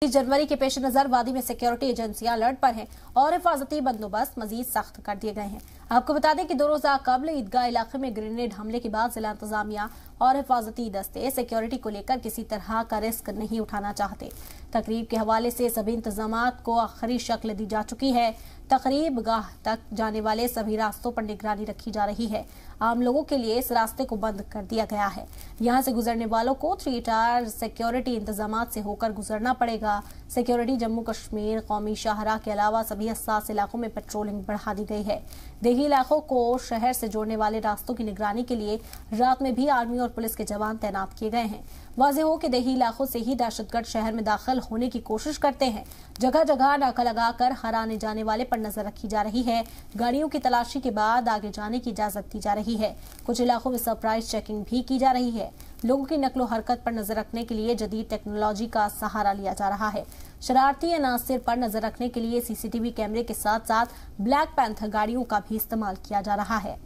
जनवरी के पेश नजर वादी में सिक्योरिटी एजेंसियां अलर्ट पर हैं और हिफाजती बंदोबस्त मजीद सख्त कर दिए गए हैं। आपको बता दें कि 2 रोजा कबल ईदगाह इलाके में ग्रेनेड हमले के बाद जिला इंतजामिया और हिफाजती दस्ते सिक्योरिटी को लेकर किसी तरह का रिस्क नहीं उठाना चाहते। तकरीब के हवाले से सभी इंतजामात को आखिरी शक्ल दी जा चुकी है। तकरीब गाह तक जाने वाले सभी रास्तों पर निगरानी रखी जा रही है। आम लोगों के लिए इस रास्ते को बंद कर दिया गया है। यहां से गुजरने वालों को 3 टायर सिक्योरिटी इंतजामात से होकर गुजरना पड़ेगा। सिक्योरिटी जम्मू कश्मीर कौमी शाहराह के अलावा सभी हसास इलाकों में पेट्रोलिंग बढ़ा दी गई है। देही इलाकों को शहर से जोड़ने वाले रास्तों की निगरानी के लिए रात में भी आर्मी और पुलिस के जवान तैनात किए गए हैं। वाज़ेह हो कि देही इलाकों से ही दहशतगर्द शहर में दाखिल होने की कोशिश करते हैं। जगह जगह नाका लगाकर हर आने जाने वाले पर नजर रखी जा रही है। गाड़ियों की तलाशी के बाद आगे जाने की इजाजत दी जा रही है। कुछ इलाकों में सरप्राइज चेकिंग भी की जा रही है। लोगों की नकलो हरकत पर नजर रखने के लिए जदीद टेक्नोलॉजी का सहारा लिया जा रहा है। शरारती अनासिर पर नजर रखने के लिए सीसीटीवी कैमरे के साथ साथ ब्लैक पैंथर गाड़ियों का भी इस्तेमाल किया जा रहा है।